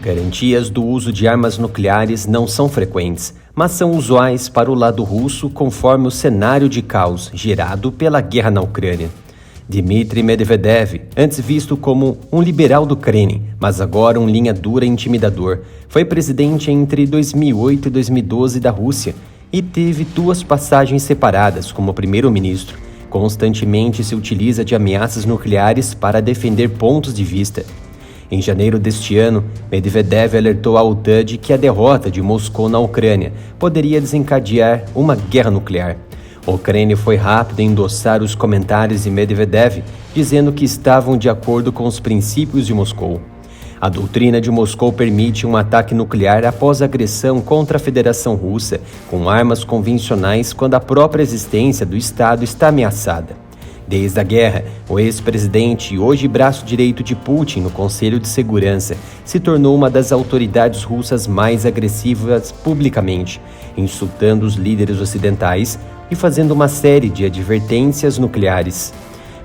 Garantias do uso de armas nucleares não são frequentes, mas são usuais para o lado russo conforme o cenário de caos gerado pela guerra na Ucrânia. Dmitry Medvedev, antes visto como um liberal do Kremlin, mas agora um linha dura e intimidador, foi presidente entre 2008 e 2012 da Rússia e teve duas passagens separadas como primeiro-ministro. Constantemente se utiliza de ameaças nucleares para defender pontos de vista. Em janeiro deste ano, Medvedev alertou a OTAN de que a derrota de Moscou na Ucrânia poderia desencadear uma guerra nuclear. O Kremlin foi rápido em endossar os comentários de Medvedev, dizendo que estavam de acordo com os princípios de Moscou. A doutrina de Moscou permite um ataque nuclear após a agressão contra a Federação Russa, com armas convencionais quando a própria existência do Estado está ameaçada. Desde a guerra, o ex-presidente e hoje braço direito de Putin no Conselho de Segurança se tornou uma das autoridades russas mais agressivas publicamente, insultando os líderes ocidentais e fazendo uma série de advertências nucleares.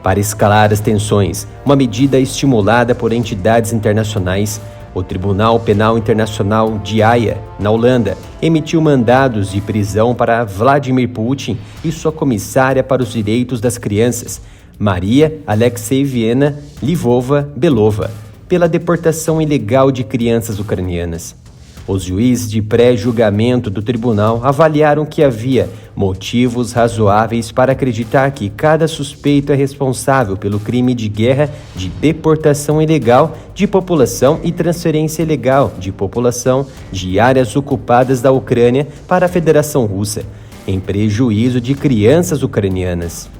Para escalar as tensões, uma medida estimulada por entidades internacionais, o Tribunal Penal Internacional de Haia, na Holanda, emitiu mandados de prisão para Vladimir Putin e sua comissária para os direitos das crianças, Maria Alexeyevna Lvova-Belova, pela deportação ilegal de crianças ucranianas. Os juízes de pré-julgamento do tribunal avaliaram que havia motivos razoáveis para acreditar que cada suspeito é responsável pelo crime de guerra de deportação ilegal de população e transferência ilegal de população de áreas ocupadas da Ucrânia para a Federação Russa, em prejuízo de crianças ucranianas.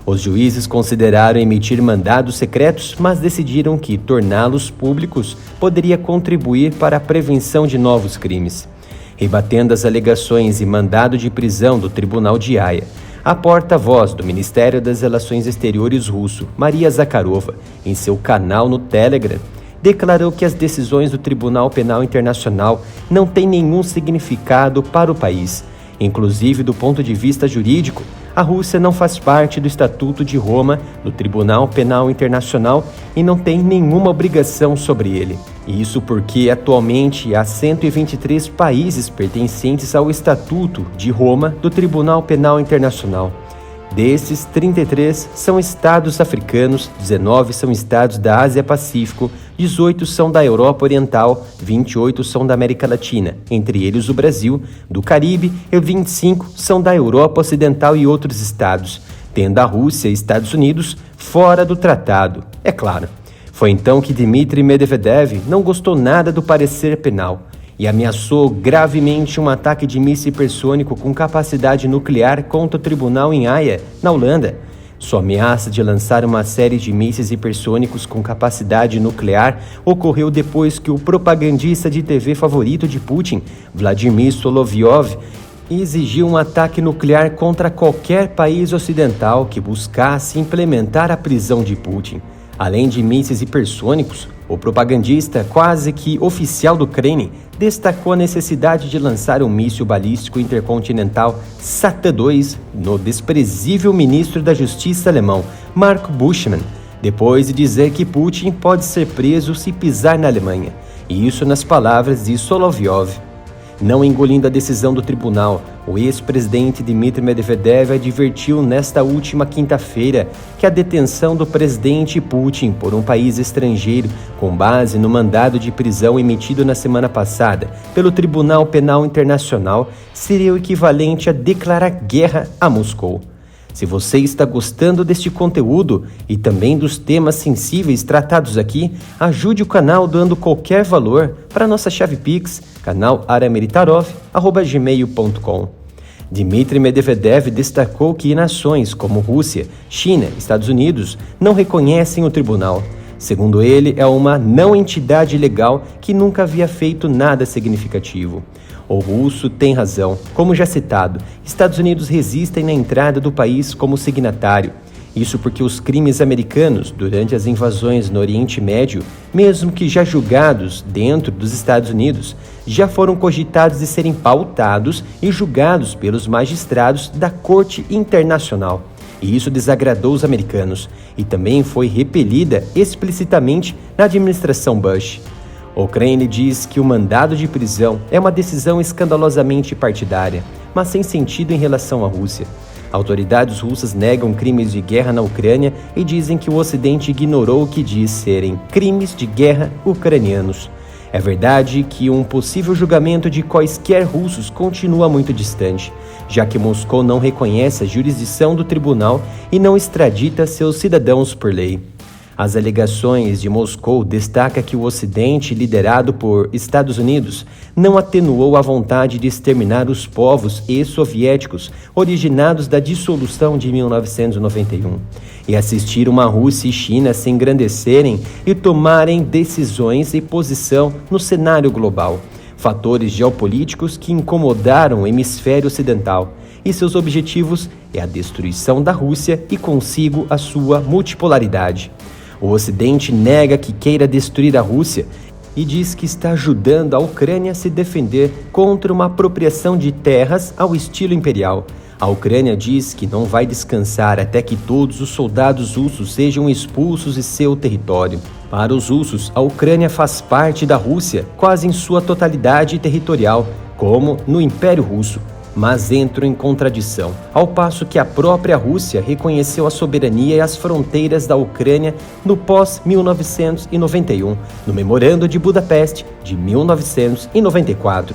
Os juízes consideraram emitir mandados secretos, mas decidiram que torná-los públicos poderia contribuir para a prevenção de novos crimes. Rebatendo as alegações e mandado de prisão do Tribunal de Haia, a porta-voz do Ministério das Relações Exteriores russo, Maria Zakharova, em seu canal no Telegram, declarou que as decisões do Tribunal Penal Internacional não têm nenhum significado para o país, inclusive do ponto de vista jurídico. A Rússia não faz parte do Estatuto de Roma, do Tribunal Penal Internacional, e não tem nenhuma obrigação sobre ele. Isso porque, atualmente, há 123 países pertencentes ao Estatuto de Roma do Tribunal Penal Internacional. Desses, 33 são estados africanos, 19 são estados da Ásia-Pacífico, 18 são da Europa Oriental, 28 são da América Latina, entre eles o Brasil, do Caribe, e 25 são da Europa Ocidental e outros estados, tendo a Rússia e Estados Unidos fora do tratado, é claro. Foi então que Dmitry Medvedev não gostou nada do parecer penal e ameaçou gravemente um ataque de míssil hipersônico com capacidade nuclear contra o tribunal em Haia, na Holanda. Sua ameaça de lançar uma série de mísseis hipersônicos com capacidade nuclear ocorreu depois que o propagandista de TV favorito de Putin, Vladimir Solovyov, exigiu um ataque nuclear contra qualquer país ocidental que buscasse implementar a prisão de Putin. Além de mísseis hipersônicos, o propagandista quase que oficial do Kremlin destacou a necessidade de lançar um míssil balístico intercontinental Satan-2 no desprezível ministro da Justiça alemão, Marco Buschmann, depois de dizer que Putin pode ser preso se pisar na Alemanha. E isso nas palavras de Solovyov. Não engolindo a decisão do tribunal, o ex-presidente Dmitry Medvedev advertiu nesta última quinta-feira que a detenção do presidente Putin por um país estrangeiro, com base no mandado de prisão emitido na semana passada pelo Tribunal Penal Internacional, seria o equivalente a declarar guerra a Moscou. Se você está gostando deste conteúdo e também dos temas sensíveis tratados aqui, ajude o canal doando qualquer valor para nossa chave Pix, canal.arameritarov@gmail.com. Dmitry Medvedev destacou que nações como Rússia, China e Estados Unidos não reconhecem o tribunal. Segundo ele, é uma não entidade legal que nunca havia feito nada significativo. O russo tem razão. Como já citado, Estados Unidos resistem na entrada do país como signatário. Isso porque os crimes americanos durante as invasões no Oriente Médio, mesmo que já julgados dentro dos Estados Unidos, já foram cogitados de serem pautados e julgados pelos magistrados da Corte Internacional. E isso desagradou os americanos e também foi repelida explicitamente na administração Bush. A Ucrânia diz que o mandado de prisão é uma decisão escandalosamente partidária, mas sem sentido em relação à Rússia. Autoridades russas negam crimes de guerra na Ucrânia e dizem que o Ocidente ignorou o que diz serem crimes de guerra ucranianos. É verdade que um possível julgamento de quaisquer russos continua muito distante, já que Moscou não reconhece a jurisdição do tribunal e não extradita seus cidadãos por lei. As alegações de Moscou destacam que o Ocidente, liderado por Estados Unidos, não atenuou a vontade de exterminar os povos ex-soviéticos originados da dissolução de 1991 e assistir uma Rússia e China se engrandecerem e tomarem decisões e posição no cenário global, fatores geopolíticos que incomodaram o hemisfério ocidental, e seus objetivos é a destruição da Rússia e consigo a sua multipolaridade. O Ocidente nega que queira destruir a Rússia e diz que está ajudando a Ucrânia a se defender contra uma apropriação de terras ao estilo imperial. A Ucrânia diz que não vai descansar até que todos os soldados russos sejam expulsos de seu território. Para os russos, a Ucrânia faz parte da Rússia quase em sua totalidade territorial, como no Império Russo, mas entram em contradição, ao passo que a própria Rússia reconheceu a soberania e as fronteiras da Ucrânia no pós-1991, no Memorando de Budapeste de 1994.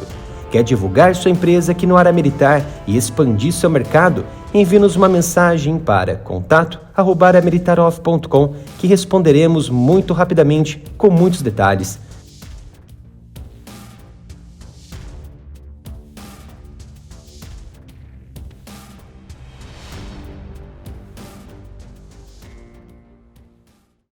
Quer divulgar sua empresa aqui no Área Militar e expandir seu mercado? Envie-nos uma mensagem para contato@areamilitaroff.com que responderemos muito rapidamente com muitos detalhes.